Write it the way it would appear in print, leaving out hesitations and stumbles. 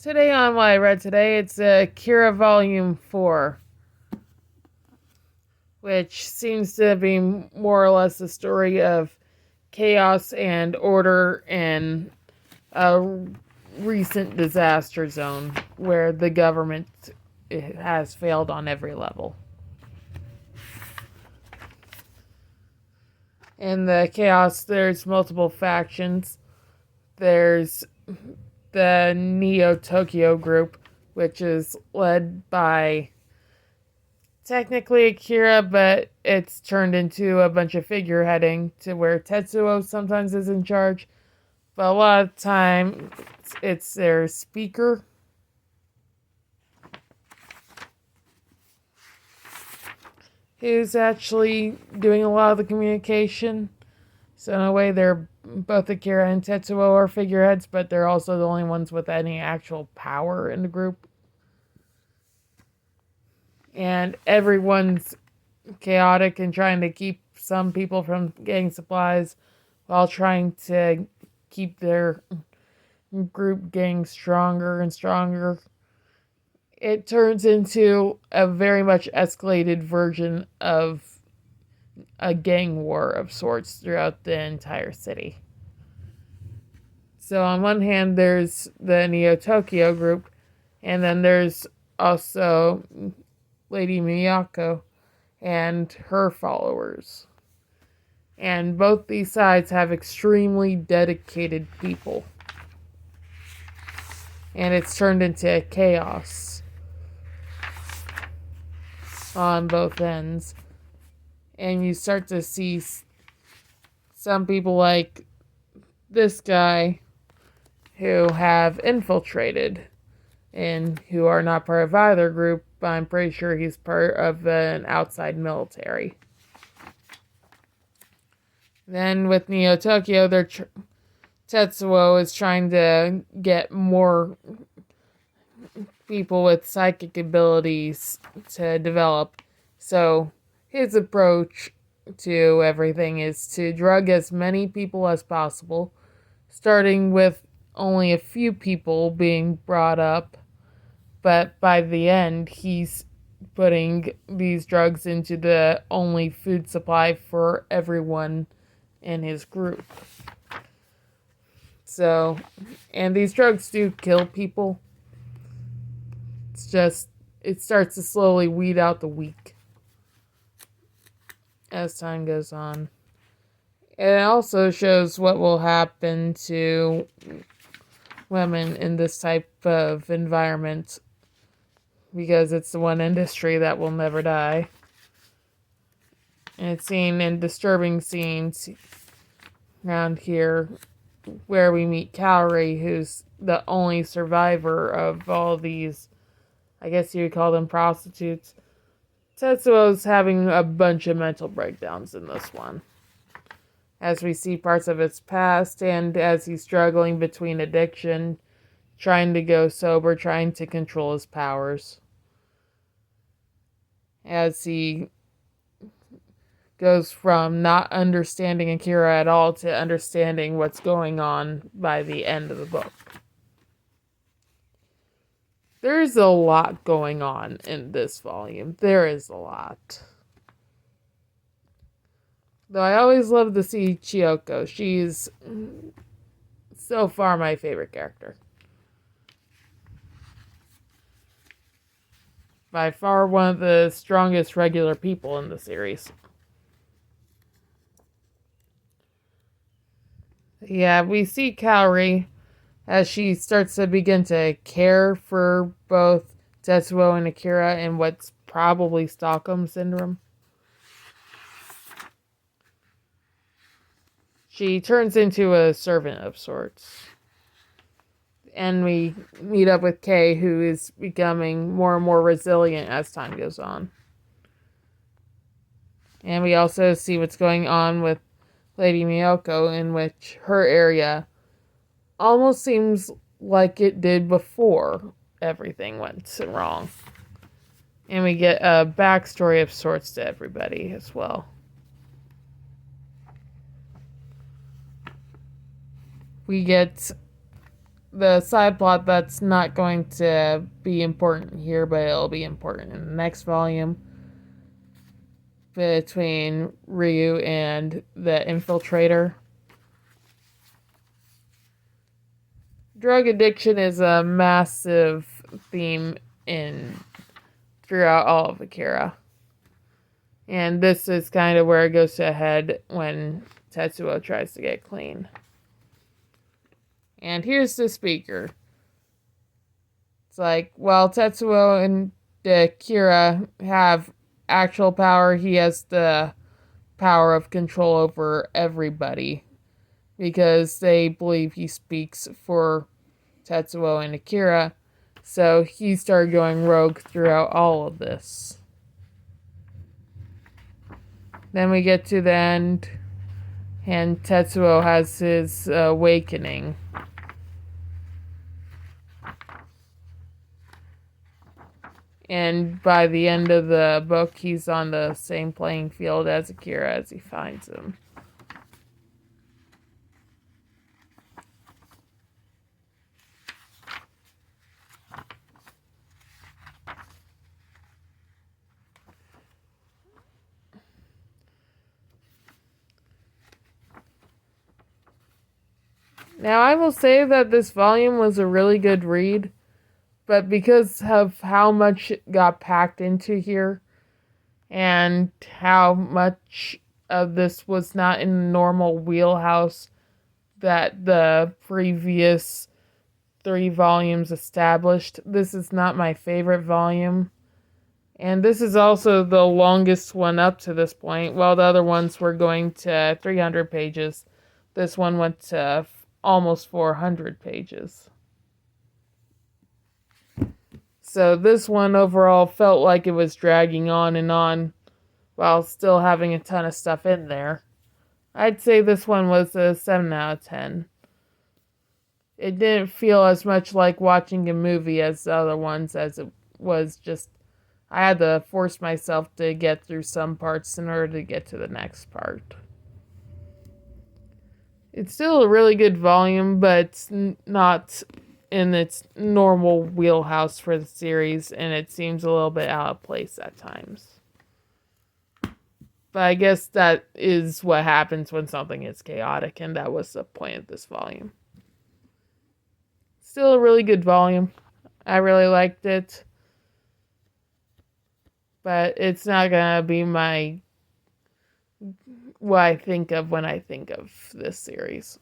Today on what I read today, it's Akira Volume 4, which seems to be more or less the story of chaos and order in a recent disaster zone where the government has failed on every level. In the chaos, there's multiple factions. There's the Neo Tokyo group, which is led by technically Akira, but it's turned into a bunch of figureheading to where Tetsuo sometimes is in charge. But a lot of time, it's their speaker. Who's actually doing a lot of the communication. So in a way, they're both Akira and Tetsuo are figureheads, but they're also the only ones with any actual power in the group. And everyone's chaotic and trying to keep some people from getting supplies while trying to keep their group getting stronger and stronger. It turns into a very much escalated version of a gang war of sorts throughout the entire city. So on one hand, there's the Neo Tokyo group, and then there's also Lady Miyako and her followers. And both these sides have extremely dedicated people. And it's turned into chaos on both ends. And you start to see some people like this guy who have infiltrated and who are not part of either group, but I'm pretty sure he's part of an outside military. Then with Neo Tokyo, Tetsuo is trying to get more people with psychic abilities to develop. So his approach to everything is to drug as many people as possible, starting with only a few people being brought up. But by the end, he's putting these drugs into the only food supply for everyone in his group. So, and these drugs do kill people. It's just, it starts to slowly weed out the weak as time goes on. It also shows what will happen to women in this type of environment, because it's the one industry that will never die. And it's seen in disturbing scenes around here where we meet Kaori, who's the only survivor of all these, I guess you would call them prostitutes. Tetsuo's having a bunch of mental breakdowns in this one, as we see parts of his past and as he's struggling between addiction, trying to go sober, trying to control his powers. As he goes from not understanding Akira at all to understanding what's going on by the end of the book. There's a lot going on in this volume. There is a lot. Though I always love to see Chiyoko. She's so far my favorite character. By far one of the strongest regular people in the series. Yeah, we see Kaori as she starts to begin to care for both Tetsuo and Akira in what's probably Stockholm Syndrome. She turns into a servant of sorts. And we meet up with Kei, who is becoming more and more resilient as time goes on. And we also see what's going on with Lady Miyako, in which her area almost seems like it did before everything went wrong. And we get a backstory of sorts to everybody as well. We get the side plot that's not going to be important here, but it'll be important in the next volume between Ryu and the infiltrator. Drug addiction is a massive theme in throughout all of Akira. And this is kind of where it goes to a head when Tetsuo tries to get clean. And here's the speaker. It's like, while Tetsuo and Akira have actual power, he has the power of control over everybody. Because they believe he speaks for Tetsuo and Akira. So he started going rogue throughout all of this. Then we get to the end, and Tetsuo has his awakening. And by the end of the book, he's on the same playing field as Akira as he finds him. Now, I will say that this volume was a really good read, but because of how much got packed into here, and how much of this was not in the normal wheelhouse that the previous 3 volumes established, this is not my favorite volume. And this is also the longest one up to this point. While the other ones were going to 300 pages, this one went to almost 400 pages. So this one overall felt like it was dragging on while still having a ton of stuff in there. I'd say this one was a 7 out of 10. It didn't feel as much like watching a movie as the other ones, as it was just, I had to force myself to get through some parts in order to get to the next part. It's still a really good volume, but it's not in its normal wheelhouse for the series, and it seems a little bit out of place at times. But I guess that is what happens when something is chaotic, and that was the point of this volume. Still a really good volume. I really liked it. But it's not gonna be what I think of when I think of this series.